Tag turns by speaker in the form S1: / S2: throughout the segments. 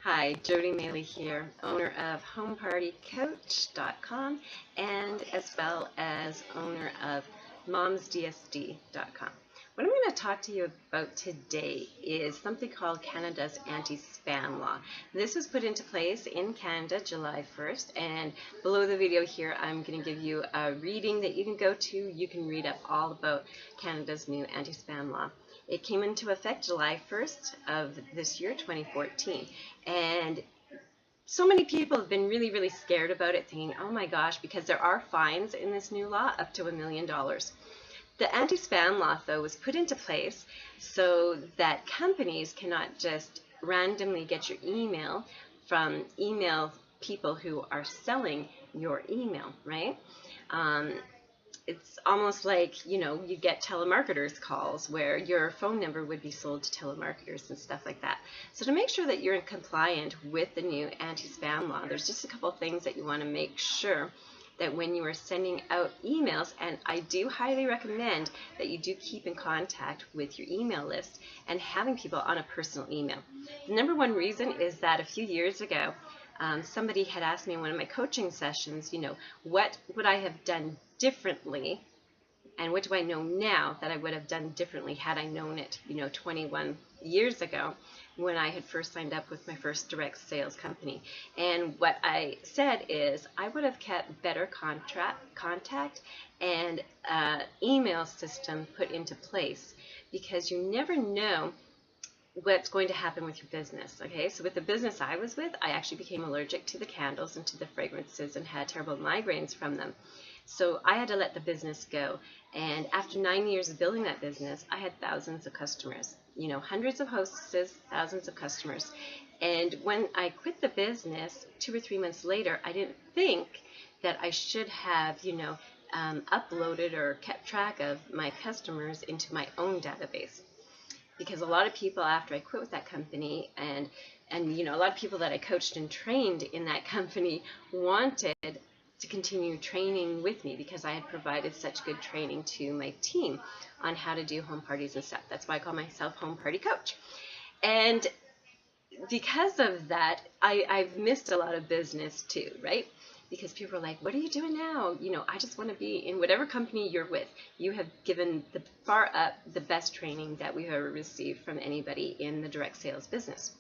S1: Hi, Jody Maley here, owner of HomePartyCoach.com and as well as owner of Momsdsd.com. What I'm going to talk to you about today is something called Canada's anti-spam law. This was put into place in Canada July 1st, and below the video here I'm going to give you a reading that you can go to. You can read up all about Canada's new anti-spam law. It came into effect July 1st of this year, 2014, and so many people have been really scared about it, thinking, oh my gosh, because there are fines in this new law up to $1 million. The anti-spam law, though, was put into place so that companies cannot just randomly get your email from email people who are selling your email, right? It's almost like, you get telemarketers calls where your phone number would be sold to telemarketers and stuff like that. So to make sure that you're compliant with the new anti-spam law, there's just a couple of things that you want to make sure that when you are sending out emails, and I do highly recommend that you do keep in contact with your email list and having people on a personal email. The number one reason is that a few years ago, somebody had asked me in one of my coaching sessions, what would I have done differently, and what do I know now that I would have done differently had I known it, 21 years ago when I had first signed up with my first direct sales company. And what I said is I would have kept better contact and email system put into place, because you never know what's going to happen with your business. Okay, so with the business I was with, I actually became allergic to the candles and to the fragrances and had terrible migraines from them. So I had to let the business go. And after 9 years of building that business, I had thousands of customers, hundreds of hostesses, thousands of customers. And when I quit the business 2 or 3 months later, I didn't think that I should have, uploaded or kept track of my customers into my own database. Because a lot of people, after I quit with that company, and a lot of people that I coached and trained in that company wanted to continue training with me, because I had provided such good training to my team on how to do home parties and stuff. That's why I call myself Home Party Coach. And because of that, I've missed a lot of business too, right? Because people are like, what are you doing now? I just want to be in whatever company you're with. You have given the far up the best training that we've ever received from anybody in the direct sales business.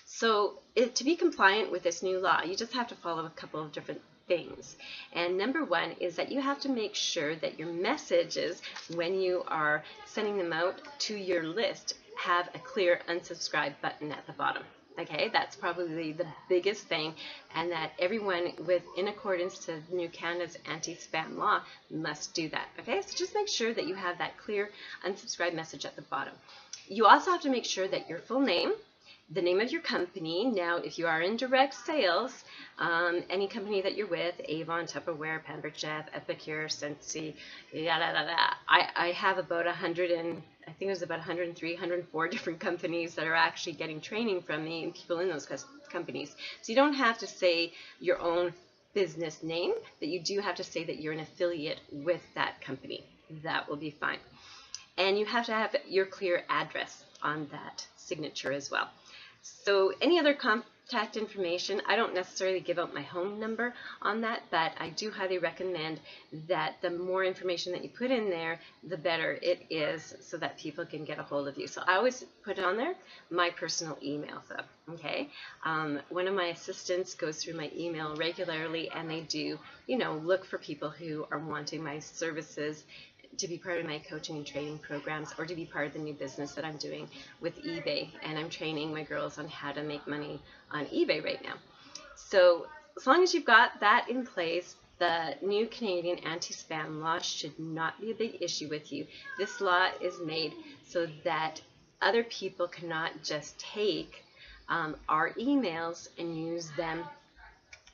S1: So to be compliant with this new law, you just have to follow a couple of different things. And number one is that you have to make sure that your messages, when you are sending them out to your list, have a clear unsubscribe button at the bottom. Okay, that's probably the biggest thing, and that everyone in accordance to New Canada's anti-spam law must do that. Okay, so just make sure that you have that clear unsubscribe message at the bottom. You also have to make sure that your full name, the name of your company. Now, if you are in direct sales, any company that you're with, Avon, Tupperware, Pampered Chef, Epicure, Scentsy, I have about 103, 104 different companies that are actually getting training from me, and people in those companies. So you don't have to say your own business name, but you do have to say that you're an affiliate with that company. That will be fine. And you have to have your clear address on that signature as well. So any other contact information, I don't necessarily give out my home number on that, but I do highly recommend that the more information that you put in there, the better it is, so that people can get a hold of you. So I always put on there my personal email, though. Okay, one of my assistants goes through my email regularly, and they do, look for people who are wanting my services to be part of my coaching and training programs, or to be part of the new business that I'm doing with eBay. And I'm training my girls on how to make money on eBay right now. So as long as you've got that in place, the new Canadian anti-spam law should not be a big issue with you. This law is made so that other people cannot just take our emails and use them,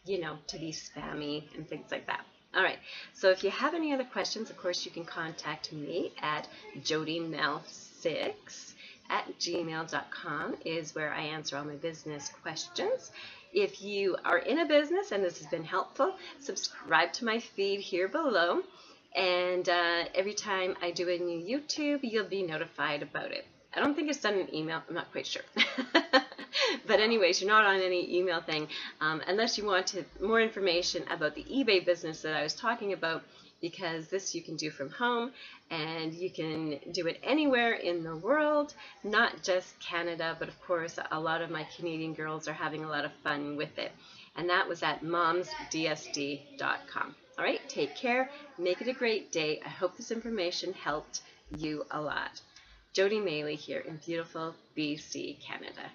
S1: to be spammy and things like that. All right, so if you have any other questions, of course, you can contact me at jodymel6@gmail.com is where I answer all my business questions. If you are in a business and this has been helpful, subscribe to my feed here below. And every time I do a new YouTube, you'll be notified about it. I don't think it's done in email. I'm not quite sure. But anyways, you're not on any email thing unless you want more information about the eBay business that I was talking about, because this you can do from home and you can do it anywhere in the world, not just Canada, but of course a lot of my Canadian girls are having a lot of fun with it. And that was at Momsdsd.com. All right, take care, make it a great day. I hope this information helped you a lot. Jody Maley here in beautiful BC, Canada.